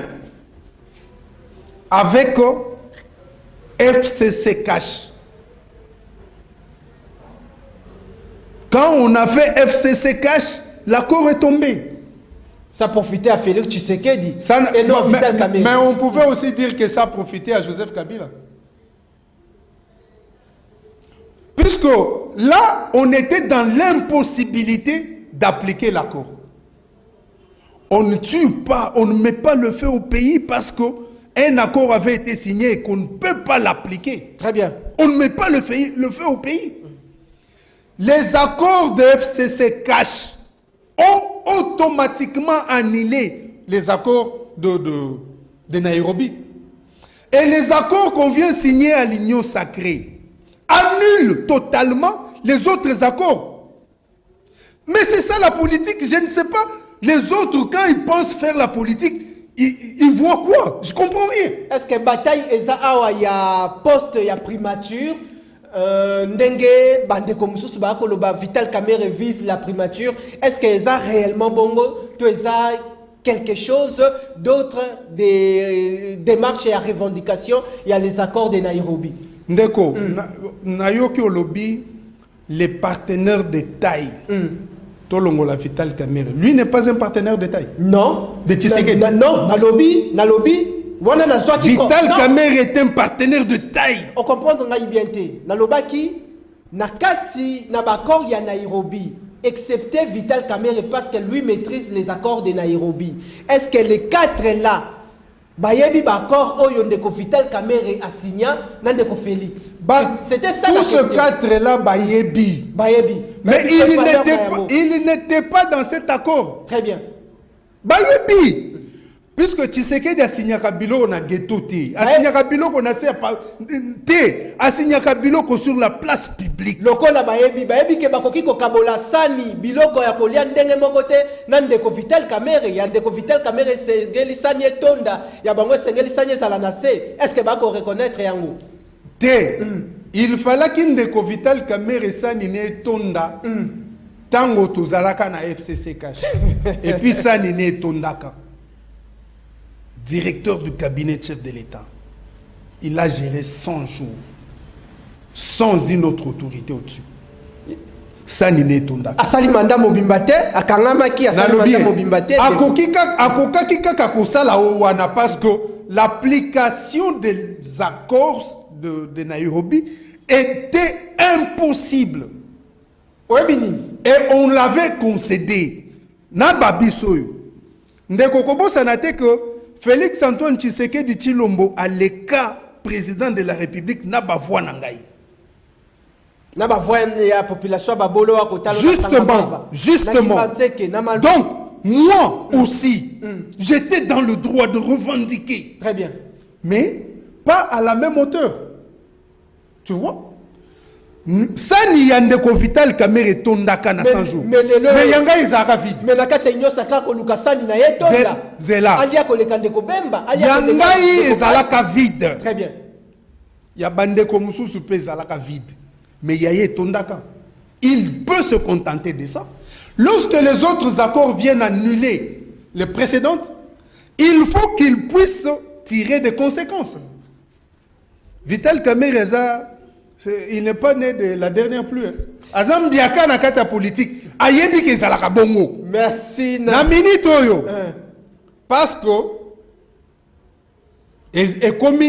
avec FCC Cash. Quand on a fait FCC Cash, l'accord est tombé. Ça profitait à Félix Tshisekedi et non Vital Kamerhe. Mais on pouvait aussi dire que ça profitait à Joseph Kabila. Puisque là, on était dans l'impossibilité d'appliquer l'accord. On ne tue pas, on ne met pas le feu au pays parce qu'un accord avait été signé et qu'on ne peut pas l'appliquer. Très bien. On ne met pas le feu au pays. Les accords de FCC Cash ont automatiquement annulé les accords de Nairobi. Et les accords qu'on vient signer à l'Union sacrée annulent totalement les autres accords. Mais c'est ça la politique, je ne sais pas. Les autres, quand ils pensent faire la politique, ils voient quoi? Je comprends rien. Est-ce que bataille eza awa ya poste ya primature ndenge bandeko mususu ba koloba Vital Kamerhe vise la primature, est-ce que eza réellement bongo to eza quelque chose d'autre, des démarches et à revendication. Il y a les accords de Nairobi. Ndeko, Nayoki Olobi, les partenaires de taille. Tolongola Vital Kamerhe. Lui n'est pas un partenaire de taille. Non. De Tshisekedi. Non, Nalobi. Vital Kamerhe est un partenaire de taille. On comprend bien. Nalobaki, Nakati, Nabakor, ya Nairobi. Excepté Vital Kamerhe parce que lui maîtrise les accords de Nairobi. Est-ce que les quatre là, Bayebi Bakor, Oyondeko Vital Kamerhe a signé, Nandeko Félix. C'était ça la question. Tous ces quatre là, Bayebi. Mais il n'était pas dans cet accord. Très bien. Bayebi. Puisque Tshisekedi a signé Kabilo na ghetto te, a signé Kabilo qu'on a signé Kabilo sur la place publique. Lokola bayebi ke bakoki ko kabola sani biloko ya kolia ndenge moko te nande ko Vital Kamerhe ya ndeko Vital Kamerhe sengeli sani etonda ya bango sengeli sani sala na se. Est-ce que bako reconnaître yango? Te. Il fallait qu'indeko Vital Kamerhe sani ne etonda. Tango tozalaka na FCC cash. Et puis sani ne etondaka. Directeur du cabinet chef de l'État, il a géré 100 jours sans une autre autorité au-dessus. Ça n'est pas Tondaka. Asali manda mobimbate, akangamaki asali manda mobimbate. Akokika kakosala owana parce que l'application des accords de Nairobi était impossible. Et on l'avait concédé. Nababisoyo. Ndeko kobo sanate que Félix Antoine Tshisekedi Tshilombo à l'état président de la République n'a pas voix nangai. N'a pas voix ya population babolo à côté. Justement. Donc moi aussi, j'étais dans le droit de revendiquer. Très bien. Mais pas à la même hauteur. Tu vois? Ça n'y a ndeko Vital Kamerhe tondaka na 100 jours. Mais yanga izaka vide. Mais nakati inyo saka ko lukasani na yetonda. Zela. Alia ko lekande ko bemba. Yanga izalaka vide. Très bien. Ya bandeko mususu pe izalaka vide. Mais yaye tondaka. Il peut se contenter de ça. Lorsque les autres accords viennent annuler les précédentes, il faut qu'il puisse tirer des conséquences. Vital Kamerhe il n'est pas né de la dernière pluie. Azam diaka na kata politique. Ayebi ke zalaka bongo. Merci. Na minute oyo. Parce que et comme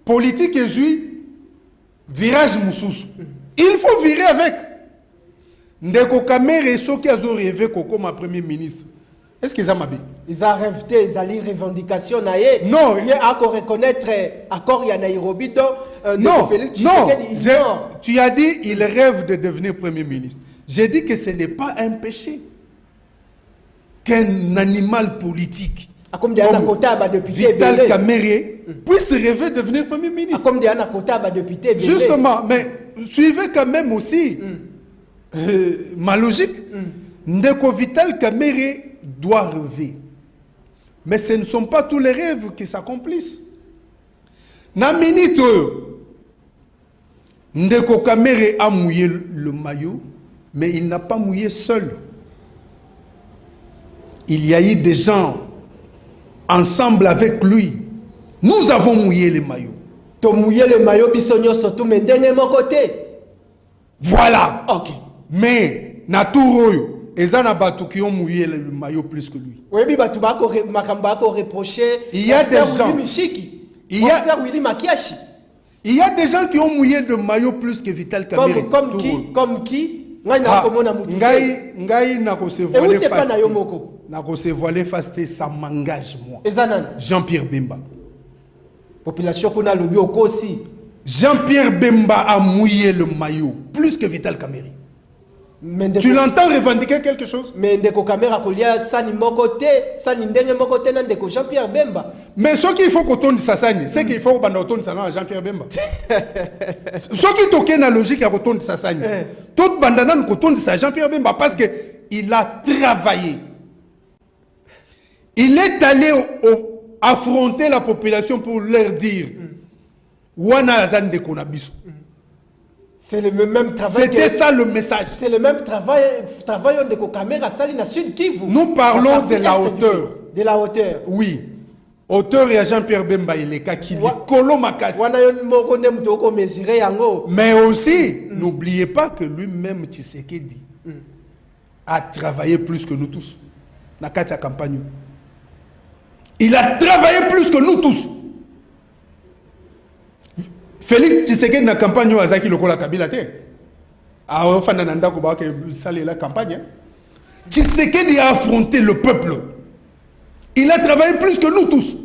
politique et jui virage mususu. Il faut virer avec. Ndeko Kamerhe soki azo rêvé comme premier ministre. Est-ce qu'ils ont mabé? Ils ont rêvé, ils ont une revendication. Non. Il y a encore reconnaître l'accord ya Nairobi. Non, tu as dit il rêve de devenir Premier ministre. J'ai dit que ce n'est pas un péché qu'un animal politique comme Vital Kamerhe puisse rêver de devenir Premier ministre. Justement, mais suivez quand même aussi ma logique. Ndeko Vital Kamerhe doit rêver. Mais ce ne sont pas tous les rêves qui s'accomplissent. Naminito Ndeko Kamerhe a mouillé le maillot, mais il n'a pas mouillé seul. Il y a eu des gens ensemble avec lui. Nous avons mouillé les maillots. Tu as mouillé le maillot, bisogno surtout, mais d'un mon côté. Voilà. Ok. Mais Naturo, ils qui ont mouillé le maillot plus que lui. Oui, mais tu vas reprocher. Il y a des gens. Il y a des gens qui ont mouillé de maillot plus que Vital Kamerhe. Comme qui? Ngai n'a se voiler fasté, ça m'engage moi. Jean-Pierre Bemba. Population qu'on a le bio aussi. Jean-Pierre Bemba a mouillé le maillot plus que Vital Kamerhe. Tu l'entends revendiquer quelque chose? Mais ndeko Kamerhe kolia sani mokote, sani ndenge mokote na ndeko Jean-Pierre Bemba. Mais ce qu'il faut qu'on tourne sa sani, c'est qu'il faut qu'on tourne sa à Jean-Pierre Bemba. Ce qui toque la logique à retourner sa sani. Tout bandana qu'on tourne sa Jean-Pierre Bemba parce que il a travaillé. Il est allé affronter la population pour leur dire Wana azan de konabiso. C'est le même travail. C'était ça le message. C'est le même travail de Kamerhe Sali na Sud Kivu. Nous parlons de la hauteur. de la hauteur. Oui. Auteur et Jean-Pierre Bemba il est qui Kolo Makasi. Mais aussi, n'oubliez pas que lui-même Tshisekedi a travaillé plus que nous tous. Dans la campagne. Il a travaillé plus que nous tous. Félix Tshisekedi dans la campagne où Azaki Lokola Kabila te. A Ofanananda Kuba que salé la campagne. Tshisekedi a affronté le peuple. Il a travaillé plus que nous tous.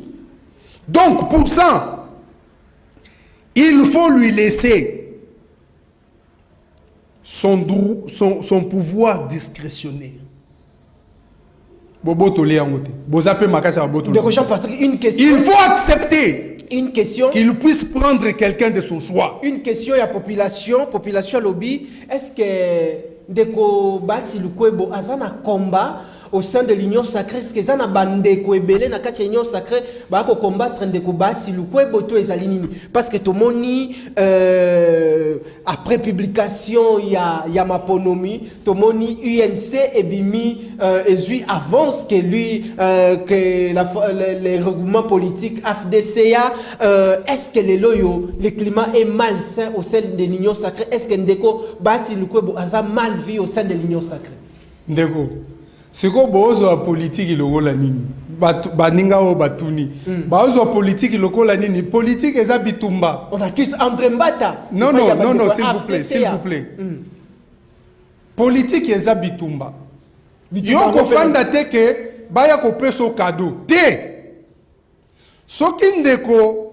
Donc, pour ça, il faut lui laisser son pouvoir discrétionnaire. Il faut accepter une question qu'il puisse prendre quelqu'un de son choix. Une question, il y a population lobby. Est-ce que Ndeko Bati Lukwebo azana combat au sein de l'Union sacrée? Est-ce que zana bande ko ebele na kati l'Union sacrée ba ko combattre Ndeko Bati Lukwebo to ezali nini? Parce que to moni après publication il y a Maponomi, to moni UNC et Bimi ezui avance que lui que les regroupements politiques AFDCA est-ce que les loyo le climat est malsain au sein de l'Union sacrée? Est-ce que Ndeko Bati Lukwebo a mal vu au sein de l'Union sacrée? Ndeko c'est quoi bozo politique ilokola nini baninga o batuni bozo politique ilokola nini politique eza bitumba on accuse André Mbata non s'il vous plaît politique eza bitumba yo ko fanda te ke baya ko peso cadeau te soki Ndeko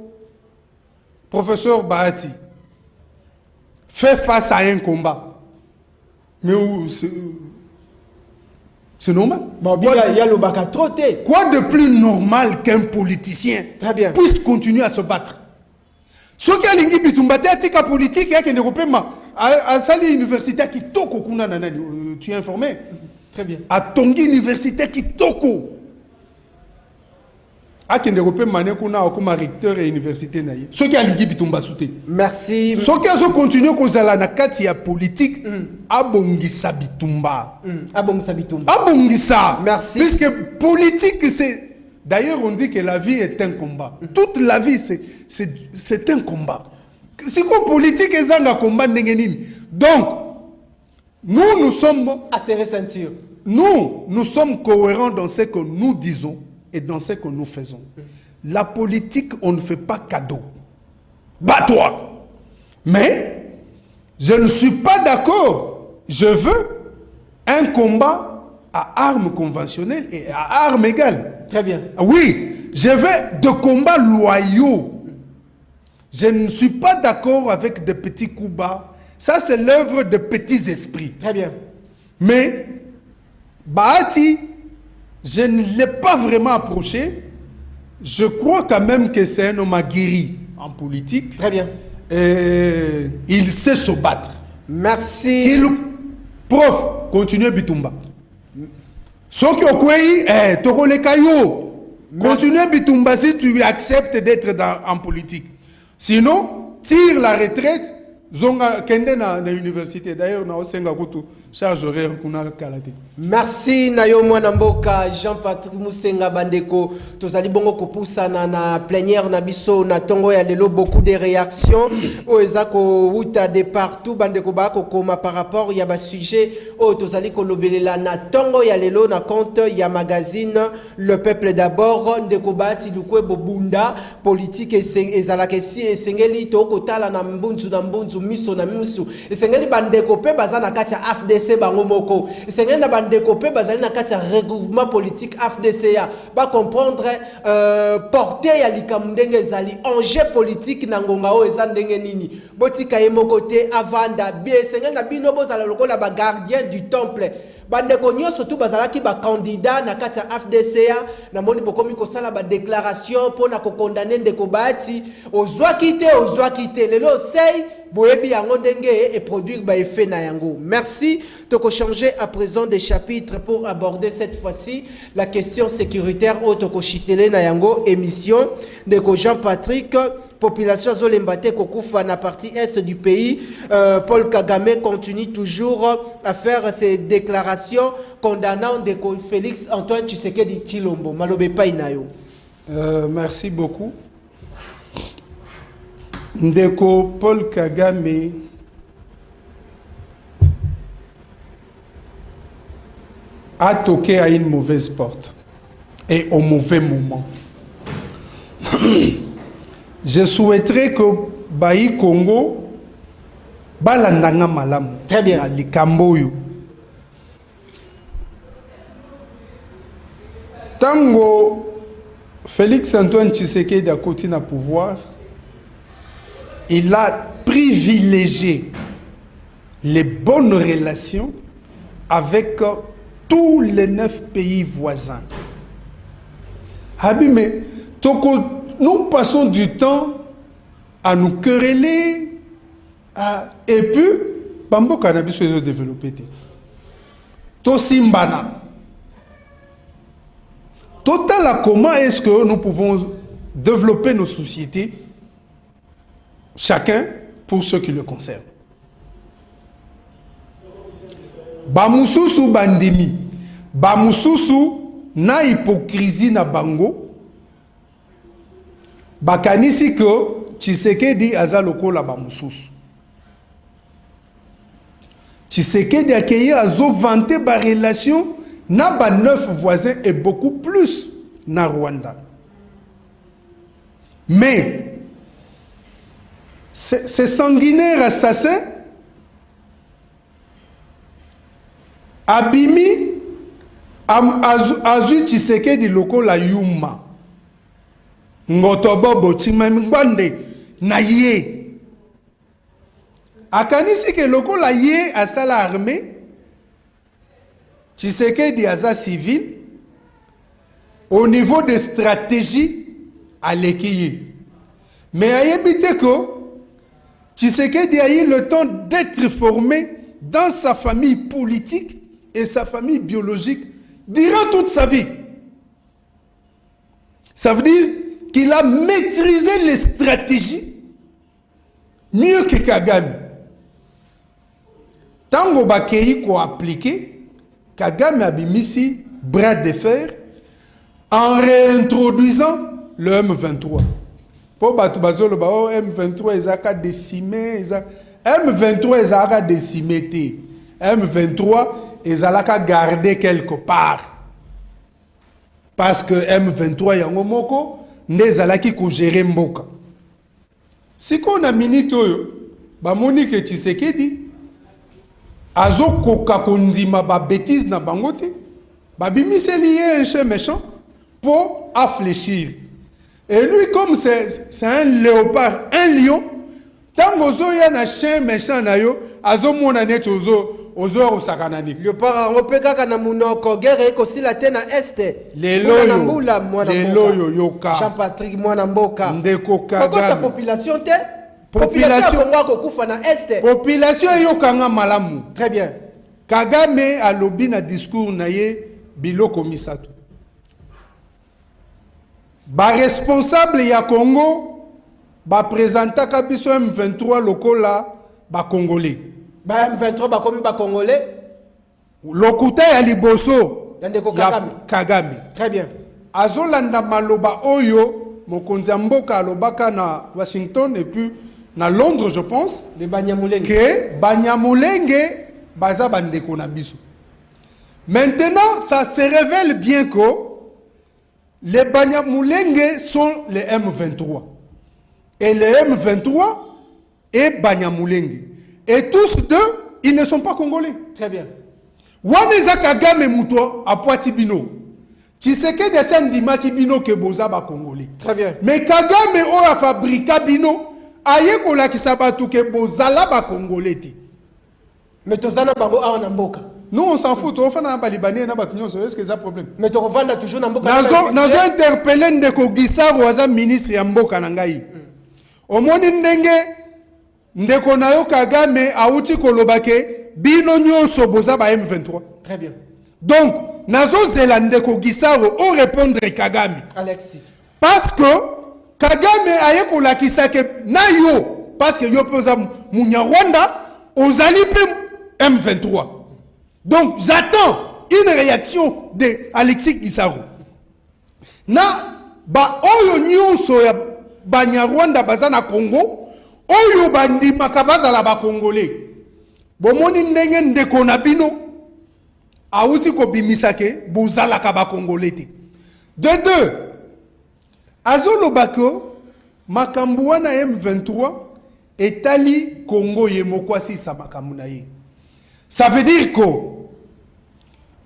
professeur Bahati fait face à un combat mais où c'est normal. Il y a le bac à trotter. Quoi de plus normal qu'un politicien puisse continuer à se battre? Ce qui a l'ingi bitumbate atika politique et qui ne repère à sali universitaire qui toko kuna nanani. Tu es informé? Très bien. À Tongi universitaire qui toko. À qui ne repère mané kuna okuma recteur et université naïe. Ce qui a l'ingi bitumba souté. Merci. Ce qui a continué kozala na kati ya politique. Abongisa bitumba. Abongisa bitumba. Abongisa. Merci. Puisque politique, c'est... D'ailleurs, on dit que la vie est un combat. Toute la vie, c'est un combat. Si quoi politique est un combat, donc, nous sommes... À serrer ceinture. Nous sommes cohérents dans ce que nous disons et dans ce que nous faisons. La politique, on ne fait pas cadeau. Bats-toi. Mais, je ne suis pas d'accord. Je veux un combat à armes conventionnelles et à armes égales. Très bien. Oui, je veux de combats loyaux. Je ne suis pas d'accord avec des petits coups bas. Ça, c'est l'œuvre de petits esprits. Très bien. Mais, Bahati, je ne l'ai pas vraiment approché. Je crois quand même que c'est un homme aguerri en politique. Très bien. Et il sait se battre. Merci. Prof, continuez Bitumba. Soki okwei, tokole kayo. Continuez Bitumba si tu acceptes d'être en politique. Sinon, tire la retraite. Zonga kende na université. D'ailleurs, na osenga kutu charge horaire kuna kalate. Merci Nayo Mwanamboka Jean-Patrick Mustenga Bandeko. Tozali bongo kopusa na plénière na biso na tongo ya lelo beaucoup de réactions. Oezako wuta de partout Bandeko ba ko koma par rapport ya ba sujet o tozali ko lobelela na tongo ya lelo na compte ya magazine Le Peuple d'abord Ndeko Bati Lukwebo Bunda politique ezalaka si esengeli to kotala na mbunzu miso na miso esengeli bandeko pe bazana kati ya AFDC bango moko esengeli na bandeko pe bazali na kati ya regroupement politique AFDCA ba comprendre portée ya likamundenge ezali enjeu politique na ngonga o eza ndenge nini botika ye moko te avanda bi esengeli na bino bozala lokola ba gardien du temple bandeko nyonso tu bazalaki ba candidat na kati ya AFDCA na moni bokomi ko sala ba déclaration pour na ko condamner Ndeko Bati ozwaki te lelo sei boyebi yango ndenge et produire ba effet na yango. Merci. Toko changer à présent des chapitres pour aborder cette fois-ci la question sécuritaire au toko chitele na yango émission de Jean-Patrick population Zolembate Kokufa na partie est du pays. Paul Kagame continue toujours à faire ses déclarations condamnant Félix Antoine Tshisekedi Tshilombo. Malobe Painayo. Merci beaucoup. Ndeko Paul Kagame a toqué à une mauvaise porte et au mauvais moment. Je souhaiterais que Bayi Congo balandanga malam. Très bien. Likamboyo. Tango Félix Antoine Tshisekedi a continué à pouvoir, il a privilégié les bonnes relations avec tous les 9 pays voisins. Mais nous passons du temps à nous quereller et puis Bambo Cannabis se développer. Tosimbana. Total, comment est-ce que nous pouvons développer nos sociétés, chacun pour ce qui le concerne. Bamususu bandemi, bamususu na hypocrisie na bango, bakanisi que Tshisekedi aza lokola bamususu. Tshisekedi accueilli azo vanté ba relation na ba 9 voisins et beaucoup plus na Rwanda. Mais ces sanguinaires assassins abimi azu Tshisekedi lokola yuma ngotobo botima mbande na ye akanisi ke lokola ye asala armée Tshisekedi aza civil au niveau des stratégies à l'équilibre. Mais ayebite que Tshisekedi a eu le temps d'être formé dans sa famille politique et sa famille biologique durant toute sa vie. Ça veut dire qu'il a maîtrisé les stratégies mieux que Kagame. Tango bakei ko appliqué, Kagame a bimisi bras de fer en réintroduisant le M23. Pour Batubazolo, M23 ezaka décimé, M23 ezaka décimé. M23 ezalaka gardé quelque part. Parce que M23 yango moko nezalaki ko gérer mboka. Si qu'on a minute oyo, ba Monique Tshisekedi azo koka kondima ba bêtise na bangote, ba bimiseli un chien méchant pour affléchir. Et lui, comme c'est un léopard, un lion, tant que y a un chien méchant, azo mona net ozo osakanani. Léopard européen kana munoko guerre ko si la tena este. Les loyo yoka. Jean-Patrick mwana mboka. Ndeko Kagame. Pourquoi sa population te? Population ko kufa na este. Population yokanga malamu. Très bien. Kagame a lobby na discours na ye biloko misato. Ba responsable ya Congo ba présenta kabiso M23 lokola ba Congolais. Ba M23 ba komi ba Congolais. Lokuta ya liboso ya Kagame. Très bien. Azolanda maloba oyo mokonzi mboka alobaka na Washington et puis na Londres je pense. De Banyamulenge. Que Banyamulenge baza bandeko na biso. Maintenant ça se révèle bien que les Banyamulenge sont les M23. Et les M23 et Banyamulenge. Et tous deux, ils ne sont pas congolais. Très bien. Waneza Kagame Muto à Poitibino. Tshisekedi Sendima Kibino ke boza ba congolais. Très bien. Mais Kagame o a fabriqué Bino aye ko la kisabatu ke bozala ba congolais. Mais tozana bango a na mboka. Nous, on s'en fout. On fait un Libanais, est-ce que c'est un problème? Mais tu revends toujours dans Mboka. Nous avons interpellé Ndeko Gisaro, le ministre de Mboka Nangaï. Au moins, Ndeko Nayo Kagame a outi kolobake, bino nyonso boza ba M23. Très bien. Donc, Nazo Zela Ndeko Gisaro, on répondre Kagame. Alexis. Parce que Kagame aye kolakisa ke na yo parce que yo poza munya Rwanda ozali pe M23. Donc j'attends une réaction de Alexis Gisaro. Na ba oyo nyonso ya Banyarwanda bazana Congo, oyo bandimaka bazala ba Congolais. Bomoni ndenge ndeko na bino auti ko bimisake bozala ka ba Congolais te. De deux, azolo bako makambu wana M23 etali Congo yemokwasi sa makambu na ye. Ça veut dire que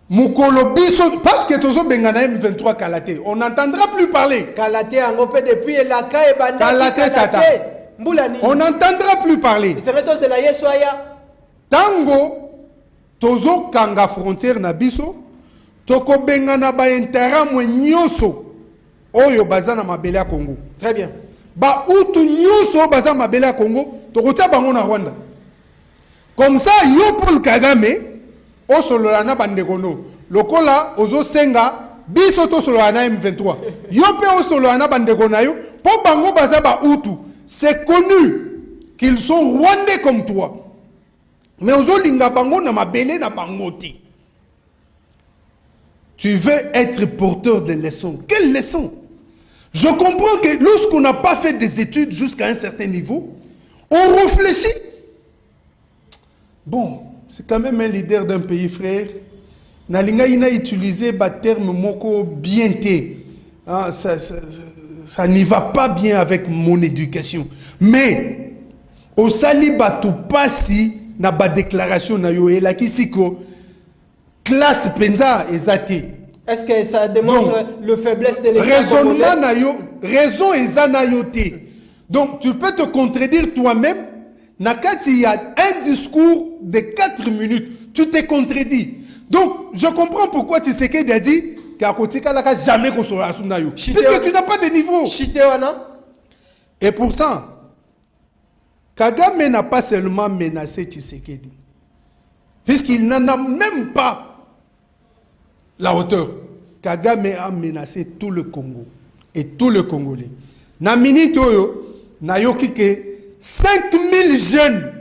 Mukolo biso parce que tozo bengana M23 Kalate, on n'entendra plus parler. Kalate angopé depuis la Kae Banda. Kalate tata. On n'entendra plus parler. C'est la Yesoya. Tango tozo kanga frontière na biso, toko bengana ba intérêt mo nyonso oyo bazana mabele ya Congo. Très bien. Ba utu nyonso bazana mabele ya Congo, toko tia bango na Rwanda. Comme ça yo Paul Kagame o solola na bandekono lokola ozo senga biso to solola na M23 yo pe o solola na bandekona yo po bango baza ba utu. C'est connu qu'ils sont rwandais comme toi, mais ozo linga bango na mabele na bangoti. Tu veux être porteur de leçons. Quelle leçon? Je comprends que lorsqu'on n'a pas fait des études jusqu'à un certain niveau, on réfléchit. Bon, c'est quand même un leader d'un pays, frère. Nalinga ina utilisé le terme moko bien té. Ah, ça n'y va pas bien avec mon éducation. Mais au sali batu pasi na ba déclaration na yo la kisiko classe penza ezate. Est-ce que ça démontre donc, le faiblesse de l'État? Raisonnement na yo, raison ezana yo té. Donc tu peux te contredire toi-même. Nakati, il y a un discours de 4 minutes. Tu t'es contredit. Donc, je comprends pourquoi Tshisekedi a dit qu'Akotika n'a jamais consolé Asunayo. Puisque tu n'as pas de niveau. Et pour ça, Kagame n'a pas seulement menacé Tshisekedi. Puisqu'il n'en a même pas la hauteur. Kagame a menacé tout le Congo. Et tout le Congolais. Na minute oyo, na yoki ke 5000 jeunes,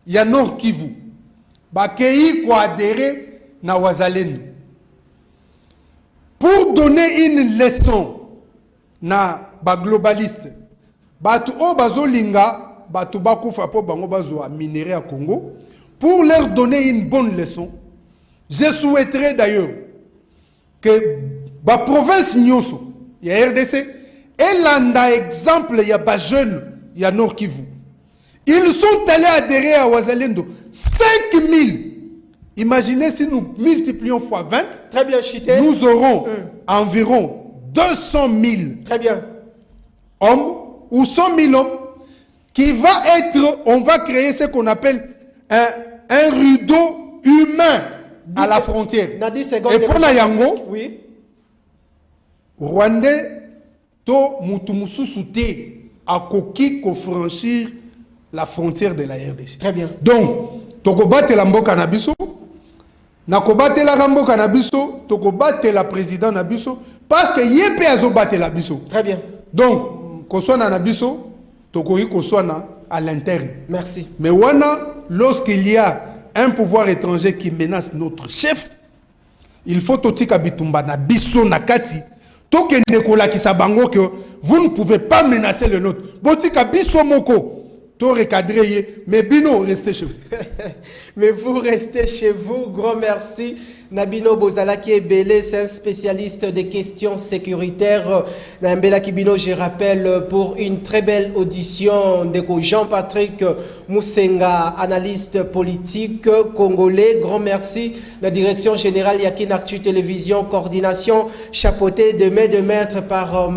il y a Nord Kivu, qui ont adhéré à Wazalendo. Pour donner une leçon na ba globaliste, batu o bazolinga, batu bakufa po bango bazo a minerai à Congo, pour leur donner une bonne leçon, je souhaiterais d'ailleurs que la province Nyonso, il y a RDC, et l'anda exemple, il y a ba jeune, il y a Nord Kivu. Ils sont allés adhérer à Wazalendo. 5000. Imaginez si nous multiplions fois 20. Très bien, Chité. Nous aurons environ 200 000 très bien. Hommes ou 100 000 hommes qui va être, on va créer ce qu'on appelle un rideau humain à la frontière. Et pour la Yango, oui. Rwandais, to mutumususute a koki ko franchir la frontière de la RDC. Très bien. Donc, tokobate la mboka na biso, nakobate la mboka na biso, tokobate la président na biso, parce que yépe azobate la biso. Très bien. Donc, koswana na biso, tokoki koswana à l'interne. Merci. Mais wana, lorsqu'il y a un pouvoir étranger qui menace notre chef, il faut totika bitumba na biso na kati, tokende kolakisa bango que vous ne pouvez pas menacer le nôtre. Botika biso moko. Mais Bino, restez chez vous. Mais vous restez chez vous. Grand merci. Nabino Bozalaki Ebele, c'est un spécialiste des questions sécuritaires. Nambela Kibino, je rappelle, pour une très belle audition de Jean-Patrick Moussenga, analyste politique congolais. Grand merci. La direction générale Yakin Actu Télévision, coordination chapeautée de main de maître par